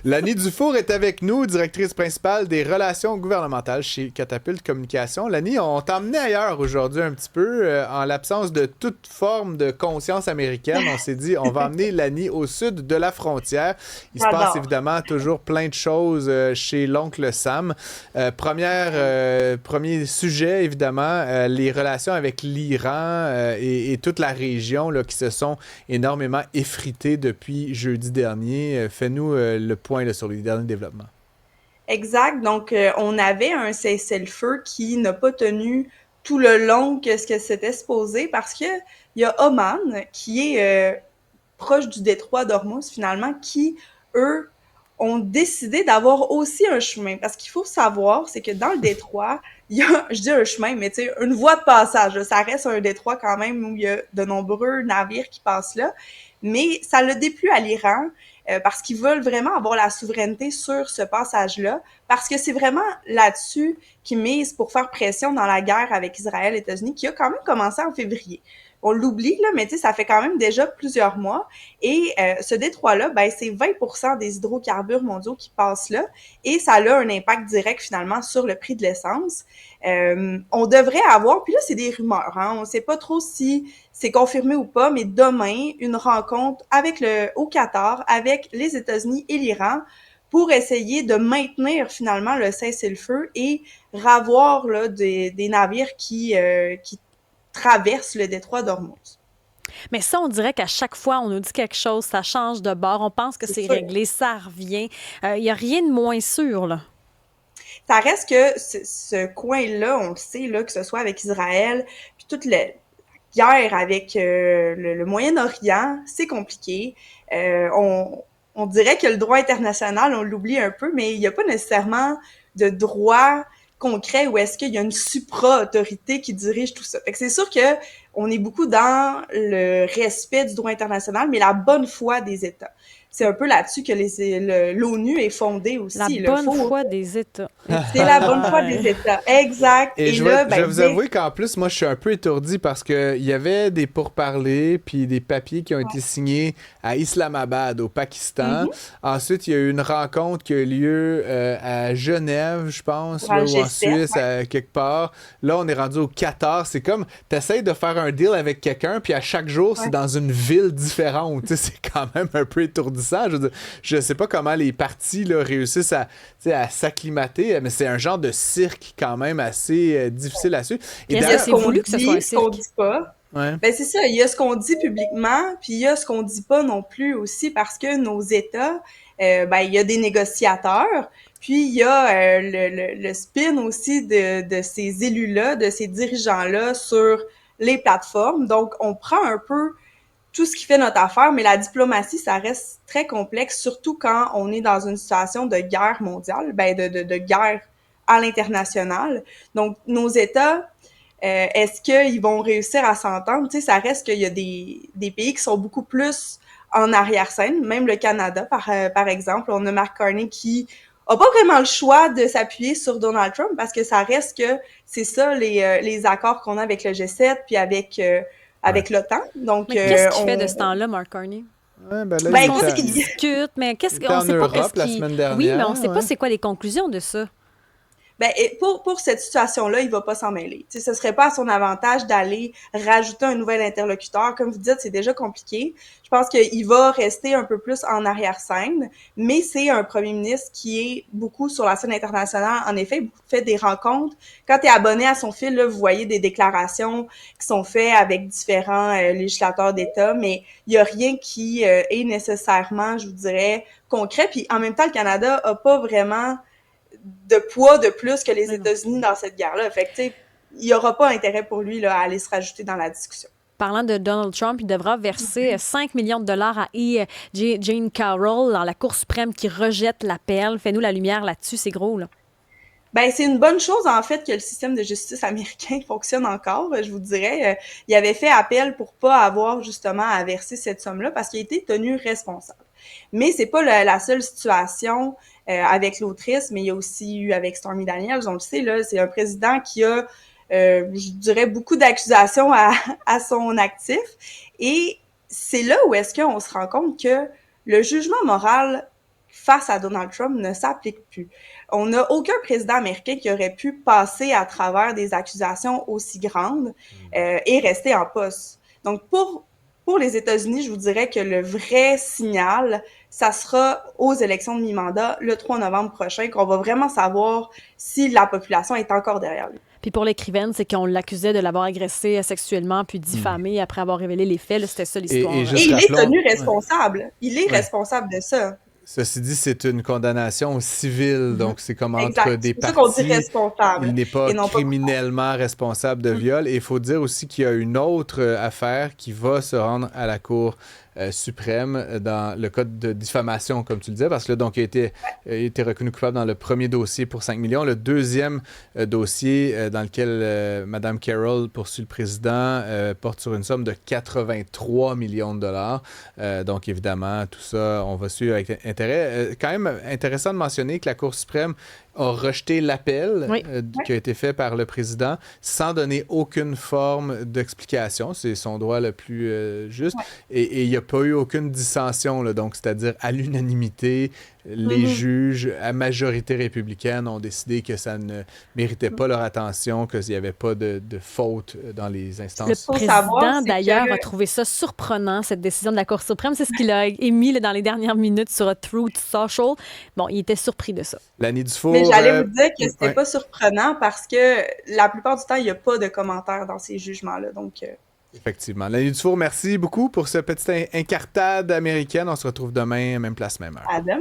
Lani Dufour est avec nous, directrice principale des relations gouvernementales chez Catapulte Communication. Lani, on t'a emmené ailleurs aujourd'hui un petit peu. En l'absence de toute forme de conscience américaine, on s'est dit on va emmener Lani au sud de la frontière. Il se passe J'adore. évidemment toujours plein de choses chez l'oncle Sam. Premier sujet, évidemment, les relations avec l'Iran et toute la région là, qui se sont énormément effritées depuis jeudi dernier. Fais-nous le point là, sur les derniers développements. Exact. Donc, on avait un cessez-le-feu qui n'a pas tenu tout le long que ce que c'était supposé parce que il y a Oman qui est proche du détroit d'Ormuz finalement qui, eux, ont décidé d'avoir aussi un chemin. Parce qu'il faut savoir, c'est que dans le détroit, il y a, je dis un chemin, mais tu sais, une voie de passage. Là. Ça reste un détroit quand même où il y a de nombreux navires qui passent là. Mais ça le déplut à l'Iran parce qu'ils veulent vraiment avoir la souveraineté sur ce passage-là. Parce que c'est vraiment là-dessus qu'ils misent pour faire pression dans la guerre avec Israël et les États-Unis, qui a quand même commencé en février. On l'oublie, là, mais tu sais, ça fait quand même déjà plusieurs mois. Et ce détroit-là, ben, c'est 20% des hydrocarbures mondiaux qui passent là. Et ça a un impact direct, finalement, sur le prix de l'essence. On devrait avoir, puis là, c'est des rumeurs, hein, on ne sait pas trop si c'est confirmé ou pas, mais demain, une rencontre au Qatar, avec les États-Unis et l'Iran, pour essayer de maintenir finalement le cessez-le-feu et ravoir là, des navires qui traversent le détroit d'Ormuz. Mais ça, on dirait qu'à chaque fois, on nous dit quelque chose, ça change de bord, on pense que C'est c'est sûr. réglé, ça revient. Il n'y a rien de moins sûr, là. Ça reste que ce coin-là, on le sait, là, que ce soit avec Israël, puis toute la guerre avec le Moyen-Orient, c'est compliqué. On dirait que le droit international, on l'oublie un peu, mais il n'y a pas nécessairement de droit concret où est-ce qu'il y a une supra-autorité qui dirige tout ça. Fait que c'est sûr que on est beaucoup dans le respect du droit international, mais la bonne foi des États. C'est un peu là-dessus que l'ONU est fondée La aussi. bonne foi des États. C'est la bonne foi Ouais. des États. Exact. Et Et là, je vais ben, vous avouer qu'en plus, moi, je suis un peu étourdi parce qu'il y avait des pourparlers puis des papiers qui ont été signés à Islamabad, au Pakistan. mhm, Ensuite, il y a eu une rencontre qui a eu lieu à Genève, je pense, pour un là, ou en G7. Suisse, quelque part. Là, on est rendu au Qatar. C'est comme, t'essayes de faire un deal avec quelqu'un, puis à chaque jour, c'est Ouais. dans une ville différente. Tu sais, c'est quand même un peu étourdissant. Je veux dire, je sais pas comment les partis là, réussissent à s'acclimater, mais c'est un genre de cirque quand même assez difficile à suivre. Et Puis Il est-ce y a que d'ailleurs, ce c'est qu'on voulu que ce soit un dit, ce qu'on cirque? dit pas. ouais. Ben c'est ça, il y a ce qu'on dit publiquement, puis il y a ce qu'on dit pas non plus aussi parce que nos États, ben il y a des négociateurs, puis il y a le spin aussi de ces élus-là, de ces dirigeants-là sur les plateformes. Donc on prend un peu tout ce qui fait notre affaire, mais la diplomatie, ça reste très complexe, surtout quand on est dans une situation de guerre mondiale, ben de guerre à l'international. Donc, nos États, est-ce qu'ils vont réussir à s'entendre? Tu sais, ça reste qu'il y a des pays qui sont beaucoup plus en arrière-scène, même le Canada, par exemple. On a Mark Carney qui a pas vraiment le choix de s'appuyer sur Donald Trump parce que ça reste que c'est ça les accords qu'on a avec le G7 puis Ouais. avec l'OTAN. Donc, Mais qu'est-ce qu'il fait de ce temps-là, Mark Carney? Ouais, ben là, Parce ben qu'on écoute, sait qu'il discute, mais il qu'est-ce était qu'on en sait pas qu'est-ce Europe la qui. semaine Oui, mais on dernière, sait pas ouais. c'est quoi les conclusions de ça. ben, pour cette situation-là, il va pas s'en mêler. Tu sais, ce serait pas à son avantage d'aller rajouter un nouvel interlocuteur. Comme vous dites, c'est déjà compliqué. Je pense qu'il va rester un peu plus en arrière-scène, mais c'est un premier ministre qui est beaucoup sur la scène internationale. En effet, il fait des rencontres. Quand tu es abonné à son fil, là, vous voyez des déclarations qui sont faites avec différents législateurs d'État, mais il y a rien qui est nécessairement, je vous dirais, concret. Puis en même temps, le Canada a pas vraiment de poids de plus que les Mais non. États-Unis dans cette guerre-là. Fait que, tu sais, il n'y aura pas intérêt pour lui là, à aller se rajouter dans la discussion. Parlant de Donald Trump, il devra verser 5 millions de dollars à Jane Carroll dans la Cour suprême qui rejette l'appel. Fais-nous la lumière là-dessus, c'est gros, là. Ben, c'est une bonne chose, en fait, que le système de justice américain fonctionne encore, je vous dirais. Il avait fait appel pour pas avoir, justement, à verser cette somme-là parce qu'il a été tenu responsable. Mais c'est pas la seule situation avec l'autrice, mais il y a aussi eu avec Stormy Daniels, on le sait, là, c'est un président qui a, je dirais, beaucoup d'accusations à son actif. Et c'est là où est-ce qu'on se rend compte que le jugement moral face à Donald Trump ne s'applique plus. On n'a aucun président américain qui aurait pu passer à travers des accusations aussi grandes et rester en poste. Donc, pour les États-Unis, je vous dirais que le vrai signal, ça sera aux élections de mi-mandat le 3 novembre prochain, qu'on va vraiment savoir si la population est encore derrière lui. Puis pour l'écrivaine, c'est qu'on l'accusait de l'avoir agressé sexuellement puis diffamé après avoir révélé les faits. Là, c'était ça l'histoire. Et il est tenu responsable. Il est responsable de ça. Ceci dit, c'est une condamnation civile, donc c'est comme entre exact. des c'est parties. C'est ça qu'on dit responsable. Il n'est pas non criminellement responsable de viol. Et il faut dire aussi qu'il y a une autre affaire qui va se rendre à la Cour suprême dans le cas de diffamation, comme tu le disais, parce que là, donc, il a été reconnu coupable dans le premier dossier pour 5 millions. Le deuxième dossier dans lequel Mme Carroll poursuit le président porte sur une somme de 83 millions de dollars. Donc, évidemment, tout ça, on va suivre avec intérêt. Quand même intéressant de mentionner que la Cour suprême a rejeté l'appel qui a été fait par le président sans donner aucune forme d'explication. C'est son droit le plus juste. Et il n'y a pas eu aucune dissension, là, donc c'est-à-dire à l'unanimité, les juges à majorité républicaine ont décidé que ça ne méritait pas leur attention, qu'il n'y avait pas de faute dans les instances. Le président, d'ailleurs, a trouvé ça surprenant, cette décision de la Cour suprême. C'est ce qu'il a émis là, dans les dernières minutes sur Truth Social. Bon, il était surpris de ça. Lani Dufour... Mais j'allais vous dire que c'était pas surprenant parce que la plupart du temps, il n'y a pas de commentaires dans ces jugements-là. Donc... Effectivement. Lani Dufour, merci beaucoup pour cette petite incartade américaine. On se retrouve demain, même place, même heure. À demain.